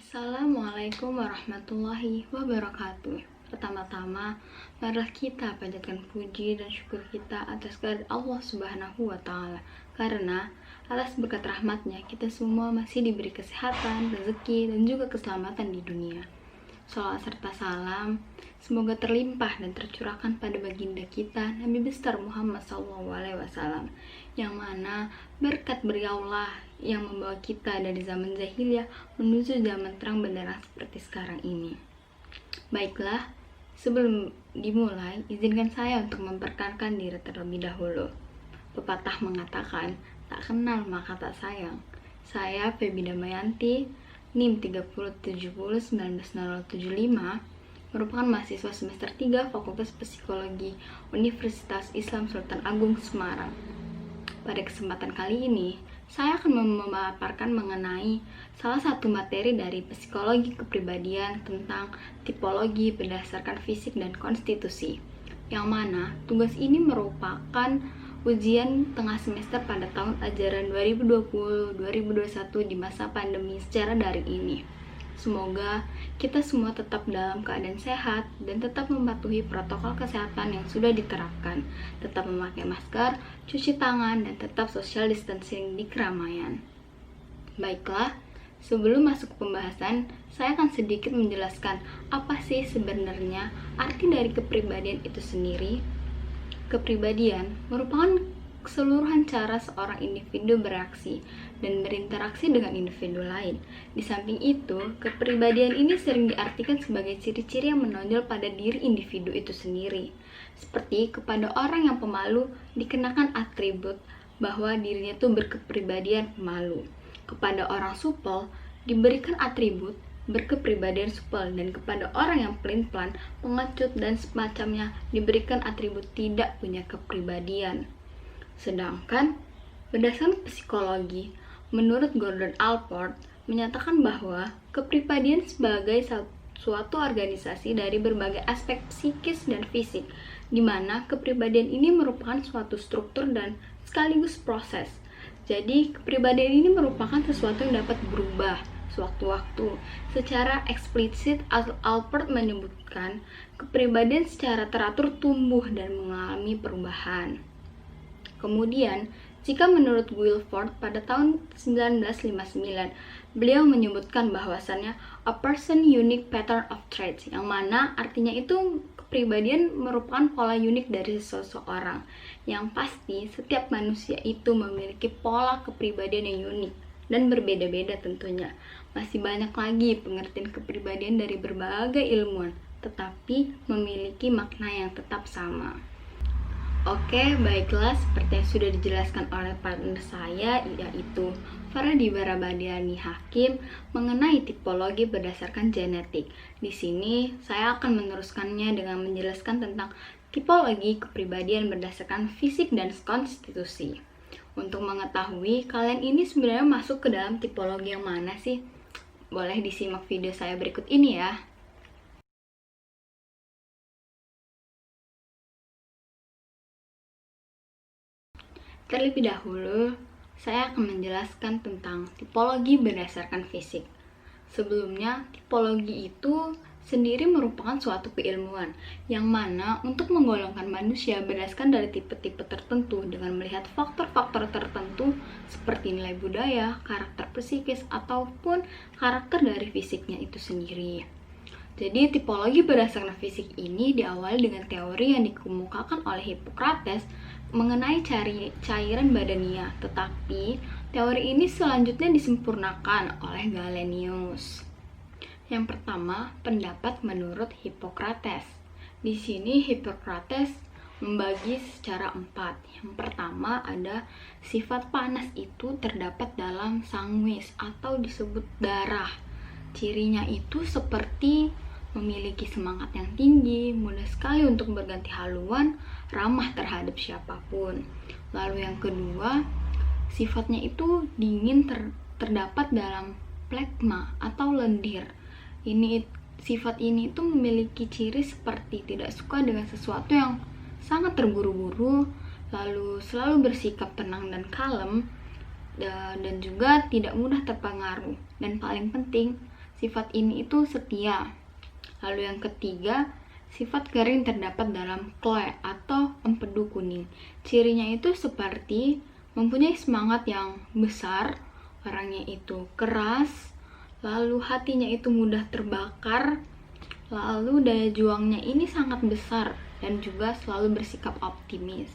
Assalamualaikum warahmatullahi wabarakatuh. Pertama-tama, marilah kita panjatkan puji dan syukur kita atas kehadirat Allah Subhanahu wa Ta'ala, karena atas berkat rahmatnya kita semua masih diberi kesehatan, rezeki, dan juga keselamatan di dunia. Shalawat serta salam semoga terlimpah dan tercurahkan pada baginda kita Nabi besar Muhammad SAW, yang mana berkat beri Allah yang membawa kita dari zaman jahiliyah menuju zaman terang benderang seperti sekarang ini. Baiklah, sebelum dimulai, izinkan saya untuk memperkenalkan diri terlebih dahulu. Pepatah mengatakan, tak kenal maka tak sayang. Saya Febi Damayanti, NIM 3070190075, merupakan mahasiswa semester 3 Fakultas Psikologi Universitas Islam Sultan Agung Semarang. Pada kesempatan kali ini, saya akan memaparkan mengenai salah satu materi dari psikologi kepribadian tentang tipologi berdasarkan fisik dan konstitusi, yang mana tugas ini merupakan ujian tengah semester pada tahun ajaran 2020-2021 di masa pandemi secara daring ini. Semoga kita semua tetap dalam keadaan sehat dan tetap mematuhi protokol kesehatan yang sudah diterapkan, tetap memakai masker, cuci tangan, dan tetap social distancing di keramaian. Baiklah, sebelum masuk ke pembahasan, saya akan sedikit menjelaskan apa sih sebenarnya arti dari kepribadian itu sendiri. Kepribadian merupakan keseluruhan cara seorang individu bereaksi dan berinteraksi dengan individu lain. Di samping itu, kepribadian ini sering diartikan sebagai ciri-ciri yang menonjol pada diri individu itu sendiri. Seperti kepada orang yang pemalu dikenakan atribut bahwa dirinya itu berkepribadian pemalu. Kepada orang supel diberikan atribut berkepribadian supel, dan kepada orang yang pelin-pelan, pengecut, dan semacamnya diberikan atribut tidak punya kepribadian. Sedangkan berdasarkan psikologi, menurut Gordon Allport menyatakan bahwa kepribadian sebagai suatu organisasi dari berbagai aspek psikis dan fisik, di mana kepribadian ini merupakan suatu struktur dan sekaligus proses. Jadi, kepribadian ini merupakan sesuatu yang dapat berubah sewaktu-waktu. Secara eksplisit, Allport menyebutkan kepribadian secara teratur tumbuh dan mengalami perubahan. Kemudian, jika menurut Guilford pada tahun 1959, beliau menyebutkan bahwasannya a person unique pattern of traits, yang mana artinya itu kepribadian merupakan pola unik dari seseorang. Yang pasti, setiap manusia itu memiliki pola kepribadian yang unik dan berbeda-beda tentunya. Masih banyak lagi pengertian kepribadian dari berbagai ilmuwan, tetapi memiliki makna yang tetap sama. Oke, baiklah, seperti yang sudah dijelaskan oleh partner saya, yaitu Faradi Barabadiani Hakim, mengenai tipologi berdasarkan genetik. Di sini saya akan meneruskannya dengan menjelaskan tentang tipologi kepribadian berdasarkan fisik dan konstitusi. Untuk mengetahui kalian ini sebenarnya masuk ke dalam tipologi yang mana sih? Boleh disimak video saya berikut ini ya. Terlebih dahulu, saya akan menjelaskan tentang tipologi berdasarkan fisik. Sebelumnya, tipologi itu sendiri merupakan suatu keilmuan yang mana untuk menggolongkan manusia berdasarkan dari tipe-tipe tertentu dengan melihat faktor-faktor tertentu seperti nilai budaya, karakter psikis, ataupun karakter dari fisiknya itu sendiri. Jadi, tipologi berdasarkan fisik ini diawali dengan teori yang dikemukakan oleh Hippocrates mengenai cairan badania, tetapi teori ini selanjutnya disempurnakan oleh Galenius. Yang pertama, pendapat menurut Hippocrates. Di sini Hippocrates membagi secara 4. Yang pertama ada sifat panas itu terdapat dalam sanguis atau disebut darah. Cirinya itu seperti memiliki semangat yang tinggi, mudah sekali untuk berganti haluan, ramah terhadap siapapun. Lalu yang kedua, sifatnya itu dingin terdapat dalam plekma atau lendir. Sifat ini itu memiliki ciri seperti tidak suka dengan sesuatu yang sangat terburu-buru, lalu selalu bersikap tenang dan kalem, dan juga tidak mudah terpengaruh. Dan paling penting, sifat ini itu setia. Lalu yang ketiga, sifat kering terdapat dalam Chloe atau empedu kuning. Cirinya itu seperti mempunyai semangat yang besar, orangnya itu keras, lalu hatinya itu mudah terbakar, lalu daya juangnya ini sangat besar dan juga selalu bersikap optimis.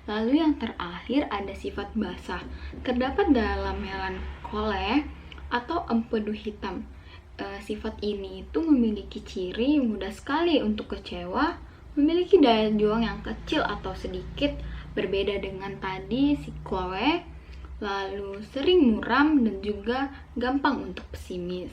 Lalu yang terakhir ada sifat basah, terdapat dalam Melanchole atau empedu hitam. Sifat ini itu memiliki ciri mudah sekali untuk kecewa, memiliki daya juang yang kecil atau sedikit, berbeda dengan tadi si Chloe, lalu sering muram dan juga gampang untuk pesimis.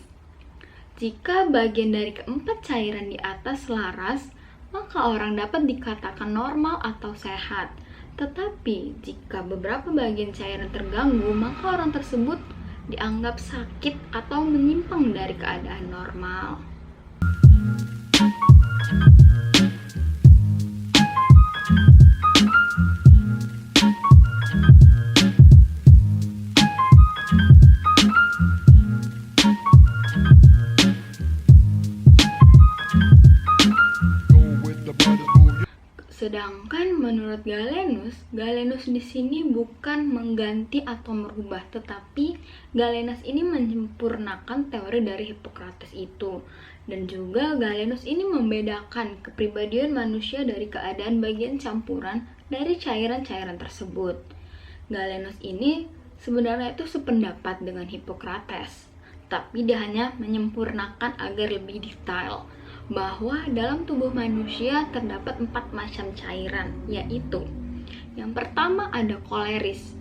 Jika bagian dari keempat cairan di atas selaras, maka orang dapat dikatakan normal atau sehat. Tetapi jika beberapa bagian cairan terganggu, maka orang tersebut dianggap sakit atau menyimpang dari keadaan normal. Sedangkan menurut Galenus di sini bukan mengganti atau merubah, tetapi Galenus ini menyempurnakan teori dari Hippocrates itu. Dan juga Galenus ini membedakan kepribadian manusia dari keadaan bagian campuran dari cairan-cairan tersebut. Galenus ini sebenarnya itu sependapat dengan Hippocrates, tapi dia hanya menyempurnakan agar lebih detail bahwa dalam tubuh manusia terdapat 4 macam cairan, yaitu yang pertama ada koleris.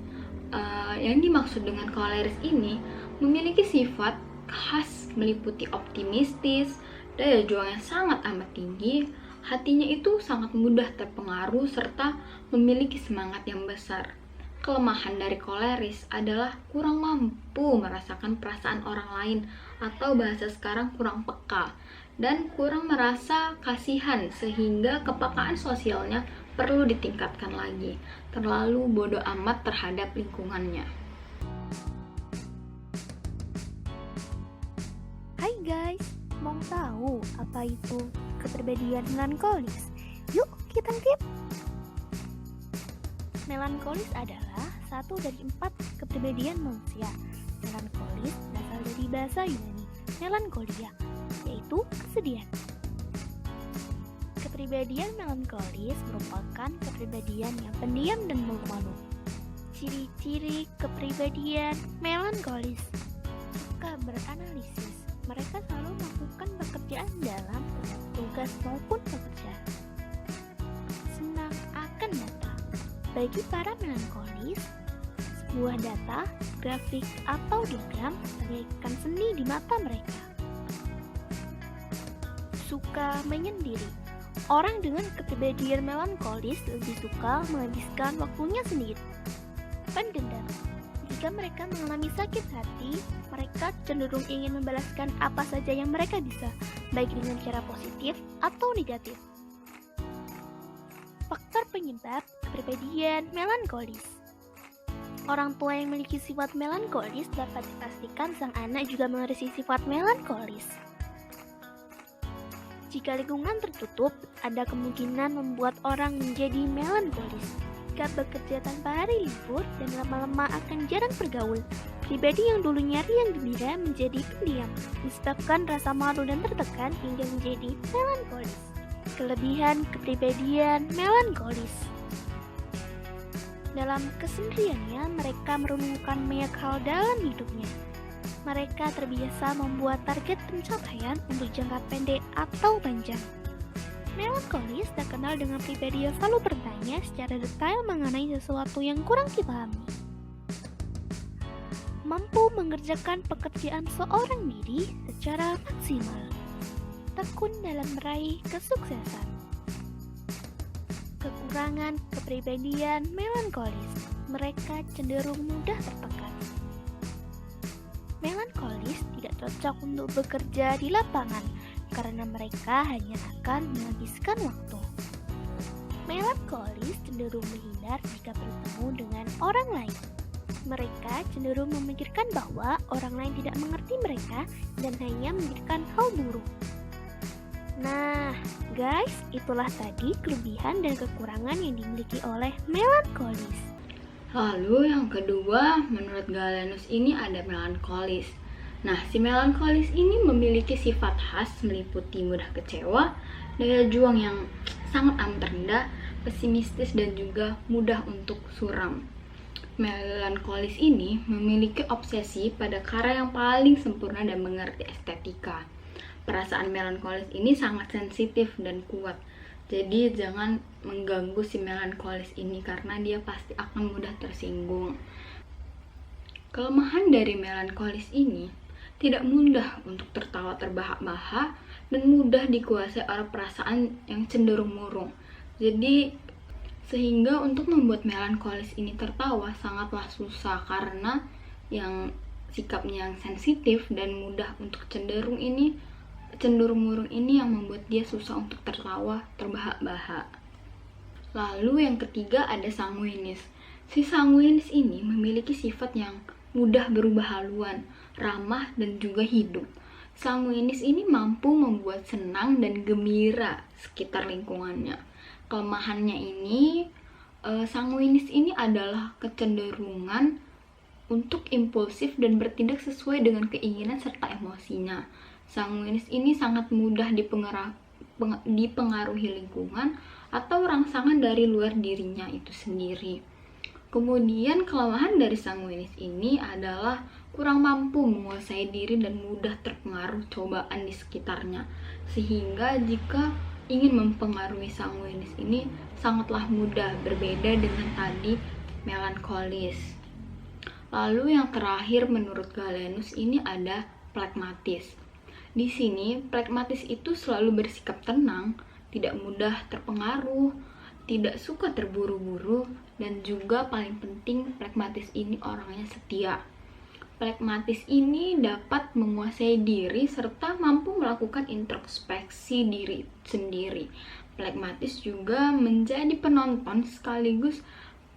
Yang dimaksud dengan koleris ini memiliki sifat khas meliputi optimistis, daya juang yang sangat amat tinggi, hatinya itu sangat mudah terpengaruh serta memiliki semangat yang besar. Kelemahan dari koleris adalah kurang mampu merasakan perasaan orang lain, atau bahasa sekarang kurang peka, dan kurang merasa kasihan sehingga kepekaan sosialnya perlu ditingkatkan lagi, terlalu bodoh amat terhadap lingkungannya. Hai guys, mau tahu apa itu kepribadian melankolis? Yuk kita ngintip. Melankolis adalah satu dari 4 kepribadian manusia. Melankolis berasal dari bahasa Yunani, melankolia, yaitu kesedihan. Kepribadian melankolis merupakan kepribadian yang pendiam dan malu-malu. Ciri-ciri kepribadian melankolis: suka beranalisis. Mereka selalu melakukan pekerjaan dalam tugas maupun pekerjaan. Senang akan data. Bagi para melankolis, sebuah data, grafik, atau diagram bagaikan seni di mata mereka. Suka menyendiri. Orang dengan kepribadian melankolis lebih suka menghabiskan waktunya sendiri. Pendendam. Jika mereka mengalami sakit hati, mereka cenderung ingin membalaskan apa saja yang mereka bisa, baik dengan cara positif atau negatif. Faktor penyebab kepribadian melankolis. Orang tua yang memiliki sifat melankolis dapat dipastikan sang anak juga memiliki sifat melankolis. Jika lingkungan tertutup, ada kemungkinan membuat orang menjadi melankolis. Jika bekerja tanpa hari libur dan lama-lama akan jarang bergaul, pribadi yang dulunya riang gembira menjadi pendiam, disebabkan rasa malu dan tertekan hingga menjadi melankolis. Kelebihan kepribadian melankolis. Dalam kesendiriannya, mereka merenungkan banyak hal dalam hidupnya. Mereka terbiasa membuat target pencapaian untuk jangka pendek atau panjang. Melankolis terkenal dengan pribadi yang selalu bertanya secara detail mengenai sesuatu yang kurang dipahami. Mampu mengerjakan pekerjaan seorang diri secara maksimal. Tekun dalam meraih kesuksesan. Kekurangan kepribadian melankolis. Mereka cenderung mudah tertekan. Melankolis tidak cocok untuk bekerja di lapangan karena mereka hanya akan menghabiskan waktu. Melankolis cenderung menghindar jika bertemu dengan orang lain. Mereka cenderung memikirkan bahwa orang lain tidak mengerti mereka dan hanya memikirkan hal buruk. Nah, guys, itulah tadi kelebihan dan kekurangan yang dimiliki oleh melankolis. Lalu yang kedua, menurut Galenus ini ada melankolis. Nah, si melankolis ini memiliki sifat khas meliputi mudah kecewa, daya juang yang sangat amat rendah, pesimistis dan juga mudah untuk suram. Melankolis ini memiliki obsesi pada karya yang paling sempurna dan mengerti estetika. Perasaan melankolis ini sangat sensitif dan kuat. Jadi jangan mengganggu si melankolis ini karena dia pasti akan mudah tersinggung. Kelemahan dari melankolis ini tidak mudah untuk tertawa terbahak-bahak dan mudah dikuasai oleh perasaan yang cenderung murung. Jadi sehingga untuk membuat melankolis ini tertawa sangatlah susah karena yang sikapnya yang sensitif dan mudah untuk cenderung murung ini yang membuat dia susah untuk tertawa terbahak-bahak. Lalu yang ketiga ada sanguinis. Si sanguinis ini memiliki sifat yang mudah berubah haluan, ramah dan juga hidup. Sanguinis ini mampu membuat senang dan gembira sekitar lingkungannya. Kelemahannya ini, sanguinis ini adalah kecenderungan untuk impulsif dan bertindak sesuai dengan keinginan serta emosinya. Sanguinis ini sangat mudah dipengaruhi lingkungan atau rangsangan dari luar dirinya itu sendiri. Kemudian kelemahan dari sanguinis ini adalah kurang mampu menguasai diri dan mudah terpengaruh cobaan di sekitarnya. Sehingga jika ingin mempengaruhi sanguinis ini sangatlah mudah, berbeda dengan tadi melankolis. Lalu yang terakhir menurut Galenus ini ada phlegmatis. Di sini, phlegmatis itu selalu bersikap tenang, tidak mudah terpengaruh, tidak suka terburu-buru, dan juga paling penting phlegmatis ini orangnya setia. Phlegmatis ini dapat menguasai diri serta mampu melakukan introspeksi diri sendiri. Phlegmatis juga menjadi penonton sekaligus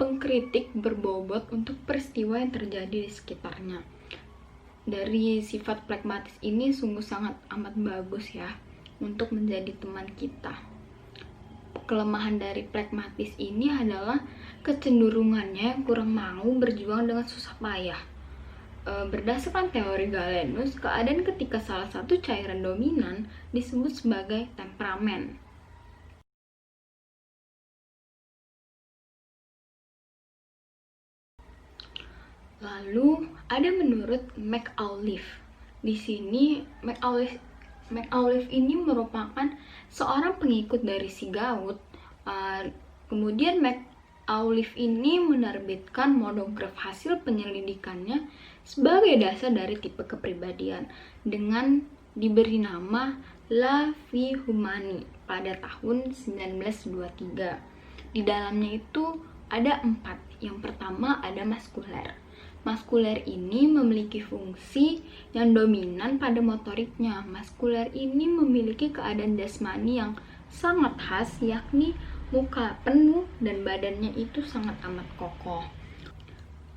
pengkritik berbobot untuk peristiwa yang terjadi di sekitarnya. Dari sifat phlegmatis ini sungguh sangat amat bagus ya untuk menjadi teman kita. Kelemahan dari phlegmatis ini adalah kecenderungannya yang kurang mau berjuang dengan susah payah. Berdasarkan teori Galenus, keadaan ketika salah satu cairan dominan disebut sebagai temperamen. Lalu ada menurut McAuliffe. Di sini McAuliffe ini merupakan seorang pengikut dari si Gaut. Kemudian McAuliffe ini menerbitkan monograf hasil penyelidikannya sebagai dasar dari tipe kepribadian dengan diberi nama La Vie Humani pada tahun 1923. Di dalamnya itu ada 4. Yang pertama ada maskuler. Maskuler ini memiliki fungsi yang dominan pada motoriknya. Maskuler ini memiliki keadaan jasmani yang sangat khas, yakni muka penuh dan badannya itu sangat amat kokoh.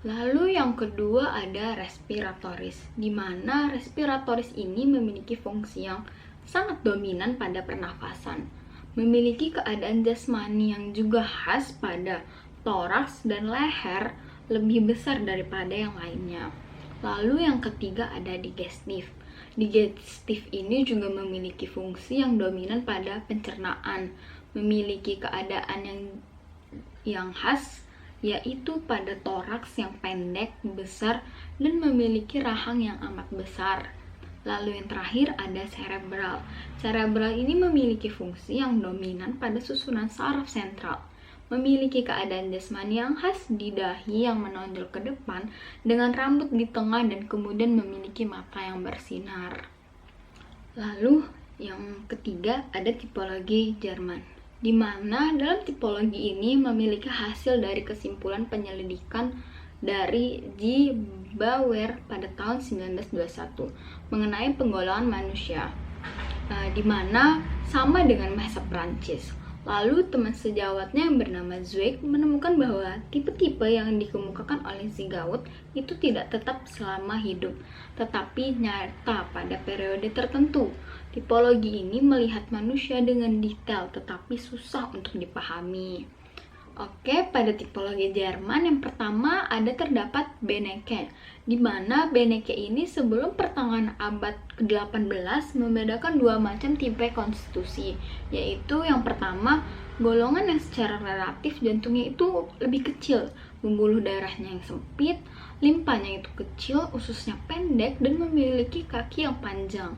Lalu yang kedua ada respiratoris, di mana respiratoris ini memiliki fungsi yang sangat dominan pada pernafasan. Memiliki keadaan jasmani yang juga khas pada toraks dan leher lebih besar daripada yang lainnya. Lalu yang ketiga ada digestif. Digestif ini juga memiliki fungsi yang dominan pada pencernaan, memiliki keadaan yang khas yaitu pada toraks yang pendek, besar, dan memiliki rahang yang amat besar. Lalu yang terakhir ada cerebral. Cerebral ini memiliki fungsi yang dominan pada susunan saraf sentral, memiliki keadaan jasmani yang khas di dahi yang menonjol ke depan dengan rambut di tengah dan kemudian memiliki mata yang bersinar. Lalu yang ketiga ada tipologi Jerman, di mana dalam tipologi ini memiliki hasil dari kesimpulan penyelidikan dari G. Bauer pada tahun 1921 mengenai penggolongan manusia, di mana sama dengan bahasa Prancis. Lalu teman sejawatnya yang bernama Zweig menemukan bahwa tipe-tipe yang dikemukakan oleh Ziegfeld itu tidak tetap selama hidup, tetapi nyata pada periode tertentu. Tipologi ini melihat manusia dengan detail tetapi susah untuk dipahami. Oke, pada tipologi Jerman yang pertama terdapat Benecke, di mana Benecke ini sebelum pertengahan abad ke-18 membedakan dua macam tipe konstitusi, yaitu yang pertama, golongan yang secara relatif jantungnya itu lebih kecil, pembuluh darahnya yang sempit, limpanya itu kecil, ususnya pendek, dan memiliki kaki yang panjang.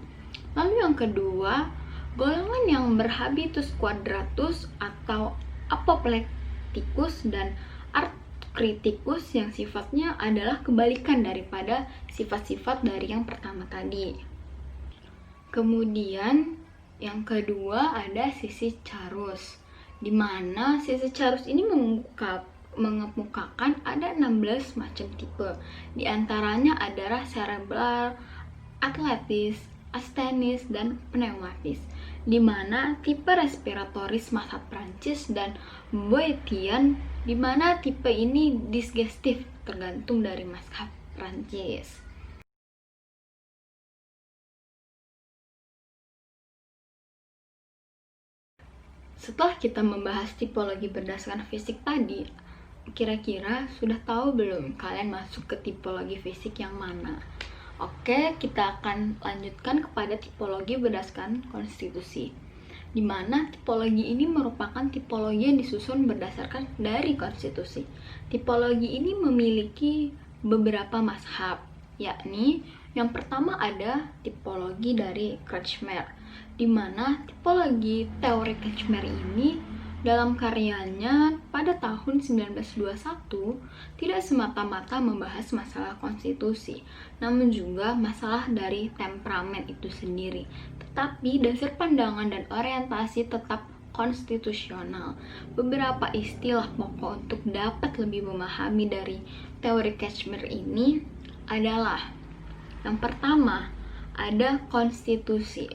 Lalu yang kedua, golongan yang berhabitus quadratus atau apoplectikus dan arthriticus yang sifatnya adalah kebalikan daripada sifat-sifat dari yang pertama tadi. Kemudian yang kedua ada Sisycharis, di mana Sisycharis ini mengemukakan ada 16 macam tipe. Di antaranya adalah cerebral, atletis, asthenis, dan pneumatis, di mana tipe respiratoris mazhab Prancis dan Boetian, di mana tipe ini disgestif tergantung dari mazhab Prancis. Setelah kita membahas tipologi berdasarkan fisik tadi, kira-kira sudah tahu belum kalian masuk ke tipologi fisik yang mana? Oke, kita akan lanjutkan kepada tipologi berdasarkan konstitusi, di mana tipologi ini merupakan tipologi yang disusun berdasarkan dari konstitusi. Tipologi ini memiliki beberapa mazhab, yakni yang pertama ada tipologi dari Kretschmer, di mana tipologi teori Kretschmer ini dalam karyanya pada tahun 1921 tidak semata-mata membahas masalah konstitusi, namun juga masalah dari temperamen itu sendiri, tetapi dasar pandangan dan orientasi tetap konstitusional. Beberapa istilah pokok untuk dapat lebih memahami dari teori Kretschmer ini adalah yang pertama ada konstitusi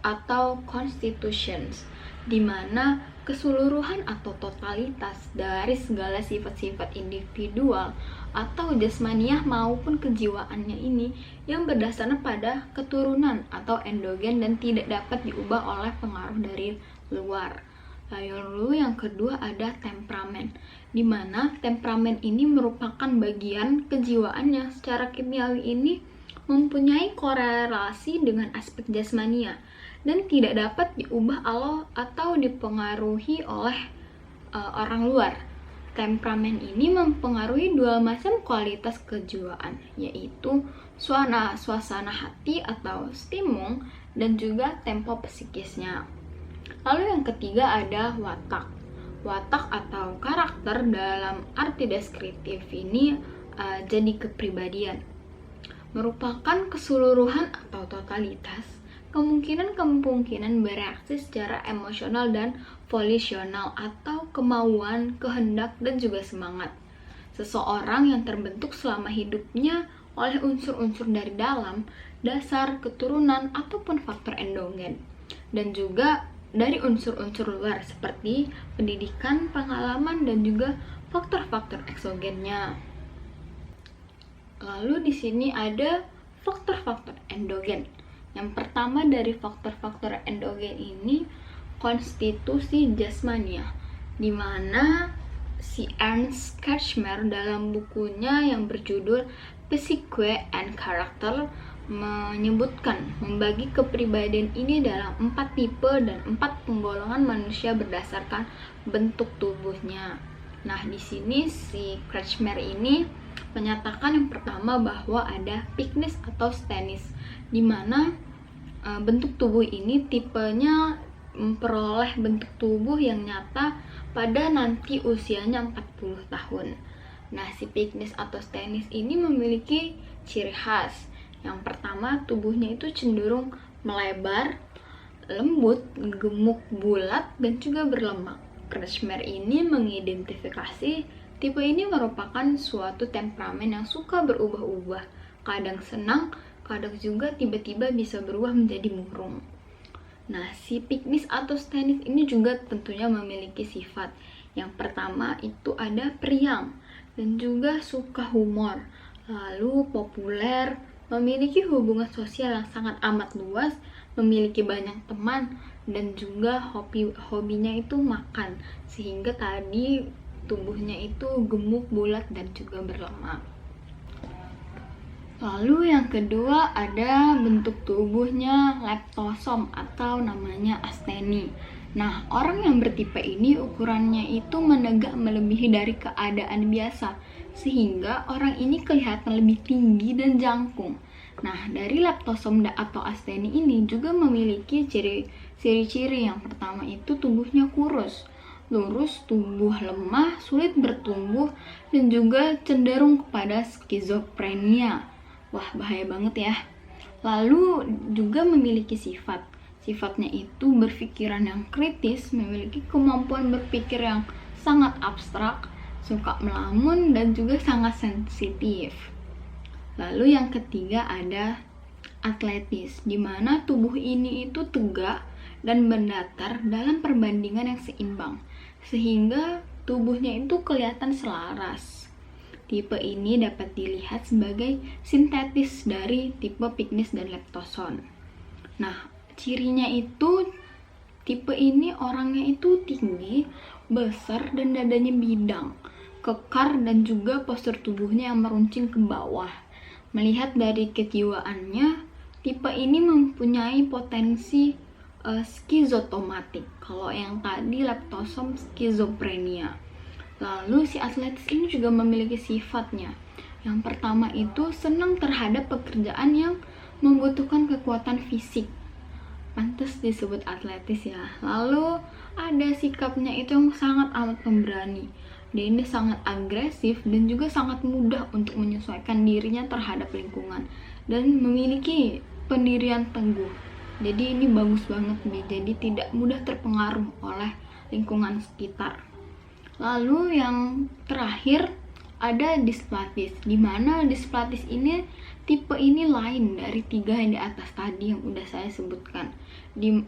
atau constitutions, di mana keseluruhan atau totalitas dari segala sifat-sifat individual atau jasmaniah maupun kejiwaannya ini yang berdasarkan pada keturunan atau endogen dan tidak dapat diubah oleh pengaruh dari luar. Lalu yang kedua ada temperamen, di mana temperamen ini merupakan bagian kejiwaan yang secara kimiawi ini mempunyai korelasi dengan aspek jasmania dan tidak dapat diubah atau dipengaruhi oleh orang luar. Temperamen ini mempengaruhi dua macam kualitas kejiwaan, yaitu suasana hati atau stimung dan juga tempo psikisnya. Lalu yang ketiga ada watak. Watak atau karakter dalam arti deskriptif ini jadi kepribadian, merupakan keseluruhan atau totalitas kemungkinan bereaksi secara emosional dan volisional atau kemauan, kehendak, dan juga semangat. Seseorang yang terbentuk selama hidupnya oleh unsur-unsur dari dalam, dasar, keturunan, ataupun faktor endogen, dan juga dari unsur-unsur luar seperti pendidikan, pengalaman, dan juga faktor-faktor eksogennya. Lalu di sini ada faktor-faktor endogen. Yang pertama dari faktor-faktor endogen ini konstitusi jasmania, di mana si Ernst Kretschmer dalam bukunya yang berjudul Psyche and Character menyebutkan membagi kepribadian ini dalam 4 tipe dan 4 penggolongan manusia berdasarkan bentuk tubuhnya. Nah, di sini si Kretschmer ini menyatakan yang pertama bahwa ada Pygmies atau Stenis, di mana bentuk tubuh ini tipenya memperoleh bentuk tubuh yang nyata pada nanti usianya 40 tahun. Nah, si Pygmies atau Stenis ini memiliki ciri khas. Yang pertama, tubuhnya itu cenderung melebar, lembut, gemuk, bulat, dan juga berlemak. Kretschmer ini mengidentifikasi tipe ini merupakan suatu temperamen yang suka berubah-ubah, kadang senang, kadang juga tiba-tiba bisa berubah menjadi murung. Nah, si Pygmies atau Stennis ini juga tentunya memiliki sifat. Yang pertama itu ada periang dan juga suka humor, lalu populer, memiliki hubungan sosial yang sangat amat luas, memiliki banyak teman, dan juga hobinya itu makan, sehingga tadi tubuhnya itu gemuk, bulat, dan juga berlemak. Lalu yang kedua ada bentuk tubuhnya leptosom atau namanya asteni. Nah, orang yang bertipe ini ukurannya itu menegak melebihi dari keadaan biasa, sehingga orang ini kelihatan lebih tinggi dan jangkung. Nah, dari leptosom atau asteni ini juga memiliki ciri-ciri. Yang pertama itu tubuhnya kurus, lurus, tubuh lemah, sulit bertumbuh, dan juga cenderung kepada skizofrenia. Wah, bahaya banget ya. Lalu juga memiliki sifatnya itu berpikiran yang kritis, memiliki kemampuan berpikir yang sangat abstrak, suka melamun, dan juga sangat sensitif. Lalu yang ketiga ada atletis, di mana tubuh ini itu tegak dan mendatar dalam perbandingan yang seimbang, sehingga tubuhnya itu kelihatan selaras. Tipe ini dapat dilihat sebagai sintetis dari tipe Pygmies dan leptosom. Nah, cirinya itu tipe ini orangnya itu tinggi, besar, dan dadanya bidang, kekar, dan juga postur tubuhnya yang meruncing ke bawah. Melihat dari kejiwaannya, tipe ini mempunyai potensi skizotomatik. Kalau yang tadi leptosom skizofrenia. Lalu si atletis ini juga memiliki sifatnya. Yang pertama itu senang terhadap pekerjaan yang membutuhkan kekuatan fisik. Pantas disebut atletis ya. Lalu ada sikapnya itu yang sangat amat pemberani. Dia ini sangat agresif dan juga sangat mudah untuk menyesuaikan dirinya terhadap lingkungan dan memiliki pendirian teguh. Jadi ini bagus banget nih. Jadi tidak mudah terpengaruh oleh lingkungan sekitar. Lalu yang terakhir ada dysplatis, di mana dysplatis ini tipe ini lain dari 3 yang di atas tadi yang udah saya sebutkan.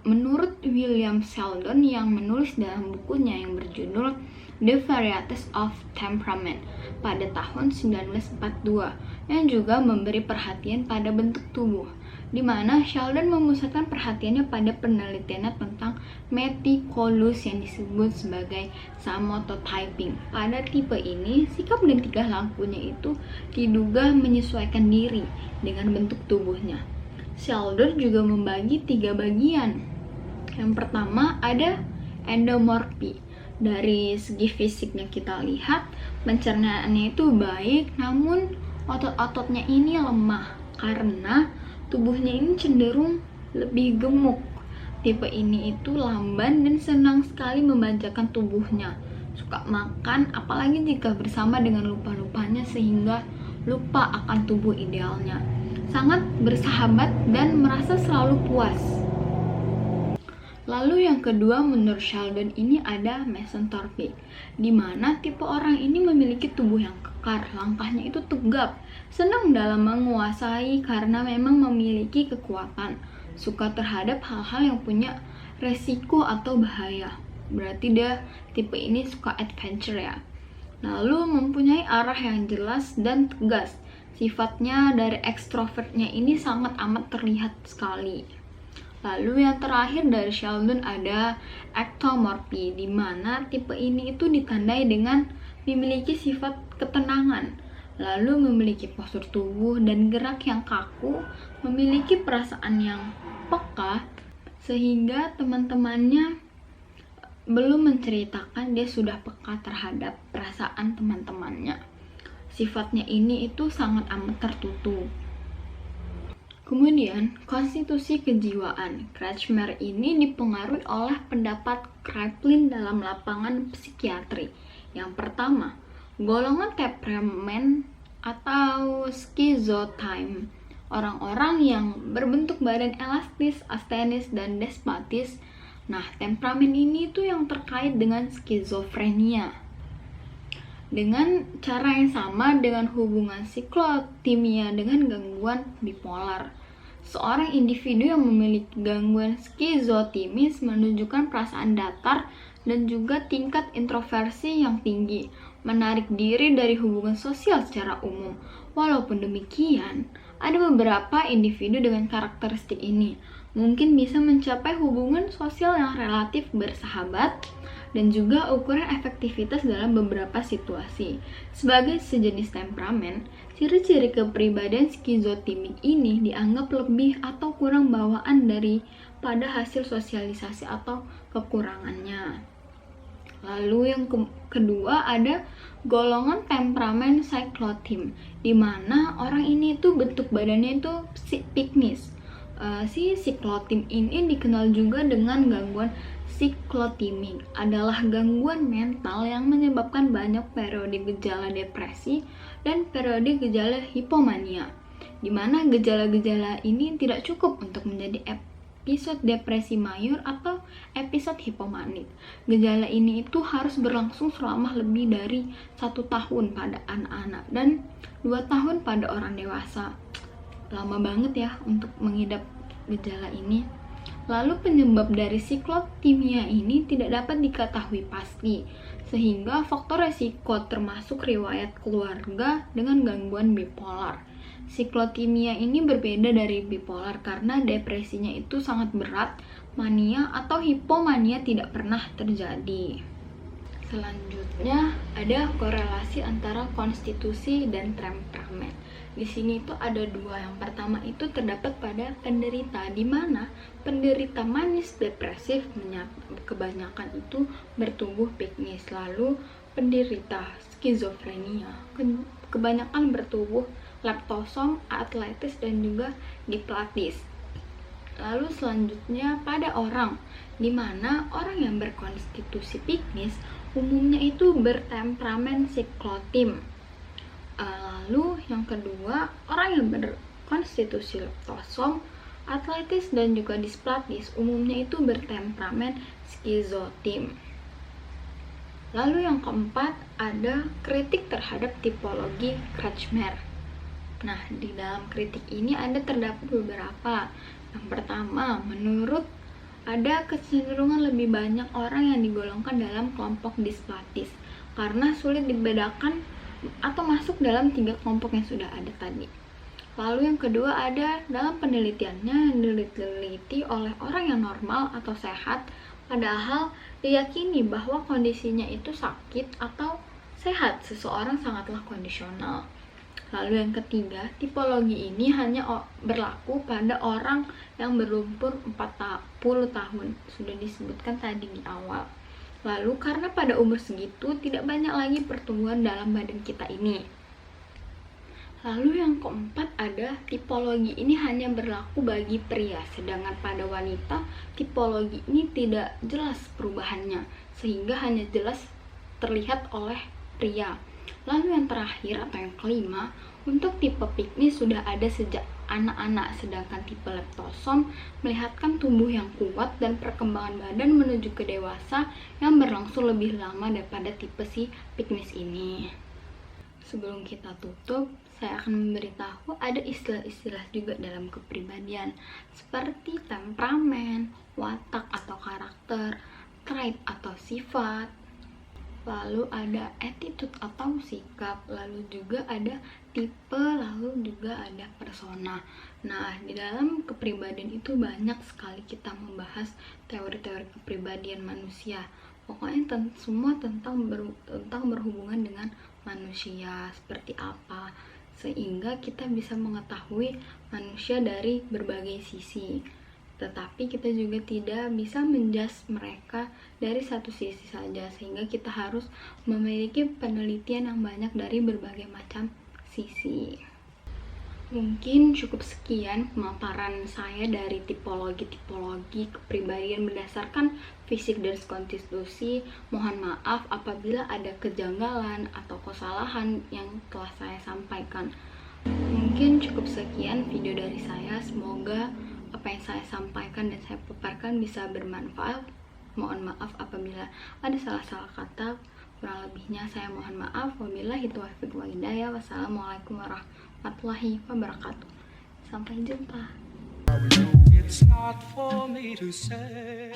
Menurut William Sheldon yang menulis dalam bukunya yang berjudul The Varieties of Temperament pada tahun 1942 yang juga memberi perhatian pada bentuk tubuh, di mana Sheldon memusatkan perhatiannya pada penelitiannya tentang meticulous yang disebut sebagai samototyping. Pada tipe ini, sikap dan tingkah lakunya itu diduga menyesuaikan diri dengan bentuk tubuhnya. Sheldon juga membagi 3 bagian. Yang pertama ada endomorphi. Dari segi fisiknya kita lihat, pencernaannya itu baik, namun otot-ototnya ini lemah karena tubuhnya ini cenderung lebih gemuk. Tipe ini itu lamban dan senang sekali memanjakan tubuhnya. Suka makan, apalagi jika bersama dengan lupa-lupanya sehingga lupa akan tubuh idealnya. Sangat bersahabat dan merasa selalu puas. Lalu yang kedua menurut Sheldon ini ada mesenteric, di mana tipe orang ini memiliki tubuh yang kekar, langkahnya itu tegap, senang dalam menguasai karena memang memiliki kekuatan, suka terhadap hal-hal yang punya resiko atau bahaya. Berarti dia tipe ini suka adventure ya. Lalu mempunyai arah yang jelas dan tegas. Sifatnya dari ekstrovertnya ini sangat amat terlihat sekali. Lalu yang terakhir dari Sheldon ada ectomorphi, di mana tipe ini itu ditandai dengan memiliki sifat ketenangan, lalu memiliki postur tubuh dan gerak yang kaku, memiliki perasaan yang peka, sehingga teman-temannya belum menceritakan dia sudah peka terhadap perasaan teman-temannya. Sifatnya ini itu sangat amat tertutup. Kemudian, konstitusi kejiwaan. Kretschmer ini dipengaruhi oleh pendapat Kraepelin dalam lapangan psikiatri. Yang pertama, golongan temperamen atau schizotype. Orang-orang yang berbentuk badan elastis, astenis, dan despotis. Nah, temperamen ini tuh yang terkait dengan skizofrenia. Dengan cara yang sama dengan hubungan siklotimia dengan gangguan bipolar. Seorang individu yang memiliki gangguan skizotimis menunjukkan perasaan datar dan juga tingkat introversi yang tinggi, menarik diri dari hubungan sosial secara umum. Walaupun demikian, ada beberapa individu dengan karakteristik ini mungkin bisa mencapai hubungan sosial yang relatif bersahabat dan juga ukuran efektivitas dalam beberapa situasi. Sebagai sejenis temperamen, ciri-ciri kepribadian skizotimik ini dianggap lebih atau kurang bawaan daripada hasil sosialisasi atau kekurangannya. Lalu yang kedua ada golongan temperamen siklotim, di mana orang ini itu bentuk badannya itu piknis. Si siklotim ini dikenal juga dengan gangguan siklotimik, adalah gangguan mental yang menyebabkan banyak periode gejala depresi dan periode gejala hipomania, di mana gejala-gejala ini tidak cukup untuk menjadi episode depresi mayor atau episode hipomanik. Gejala ini itu harus berlangsung selama lebih dari 1 tahun pada anak-anak dan 2 tahun pada orang dewasa. Lama banget ya untuk mengidap gejala ini. Lalu penyebab dari siklotimia ini tidak dapat diketahui pasti, sehingga faktor resiko termasuk riwayat keluarga dengan gangguan bipolar. Siklotimia ini berbeda dari bipolar karena depresinya itu sangat berat, mania atau hipomania tidak pernah terjadi. Selanjutnya ada korelasi antara konstitusi dan temperamen. Di sini itu ada 2. Yang pertama itu terdapat pada penderita, di mana penderita manis depresif kebanyakan itu bertubuh piknis. Lalu penderita skizofrenia kebanyakan bertubuh leptosom, atletis dan juga diplatis. Lalu selanjutnya pada orang, di mana orang yang berkonstitusi piknis umumnya itu bertemperamen siklotim. Lalu yang kedua, orang yang berkonstitusi leptosom, atletis dan juga displatis umumnya itu bertemperamen skizotim. Lalu yang keempat ada kritik terhadap tipologi Kretschmer. Nah, di dalam kritik ini ada terdapat beberapa. Yang pertama, menurut ada kecenderungan lebih banyak orang yang digolongkan dalam kelompok displatis karena sulit dibedakan atau masuk dalam 3 kelompok yang sudah ada tadi. Lalu yang kedua ada dalam penelitiannya diteliti oleh orang yang normal atau sehat, padahal diyakini bahwa kondisinya itu sakit atau sehat, seseorang sangatlah kondisional. Lalu yang ketiga, tipologi ini hanya berlaku pada orang yang berumur 40 tahun, sudah disebutkan tadi di awal. Lalu karena pada umur segitu tidak banyak lagi pertumbuhan dalam badan kita ini. Lalu yang keempat ada tipologi ini hanya berlaku bagi pria, sedangkan pada wanita tipologi ini tidak jelas perubahannya, sehingga hanya jelas terlihat oleh pria. Lalu yang terakhir atau yang kelima, untuk tipe piknis sudah ada sejak anak-anak, sedangkan tipe leptosom melihatkan tubuh yang kuat dan perkembangan badan menuju ke dewasa yang berlangsung lebih lama daripada tipe si piknis ini. Sebelum kita tutup, saya akan memberitahu ada istilah-istilah juga dalam kepribadian seperti temperamen, watak atau karakter, trait atau sifat, lalu ada attitude atau sikap, lalu juga ada tipe, lalu juga ada persona. Nah, di dalam kepribadian itu banyak sekali kita membahas teori-teori kepribadian manusia. Pokoknya semua tentang berhubungan dengan manusia seperti apa, sehingga kita bisa mengetahui manusia dari berbagai sisi. Tetapi kita juga tidak bisa menjudge mereka dari satu sisi saja, sehingga kita harus memiliki penelitian yang banyak dari berbagai macam sisi. Mungkin cukup sekian pemaparan saya dari tipologi kepribadian berdasarkan fisik dan konstitusi. Mohon maaf apabila ada kejanggalan atau kesalahan yang telah saya sampaikan. Mungkin cukup sekian video dari saya. Semoga apa yang saya sampaikan dan saya paparkan bisa bermanfaat. Mohon maaf apabila ada salah-salah kata. Kurang lebihnya saya mohon maaf. Wabillahi taufiq wal hidayah. Wassalamualaikum warahmatullahi wabarakatuh. Sampai jumpa. It's not for me to say.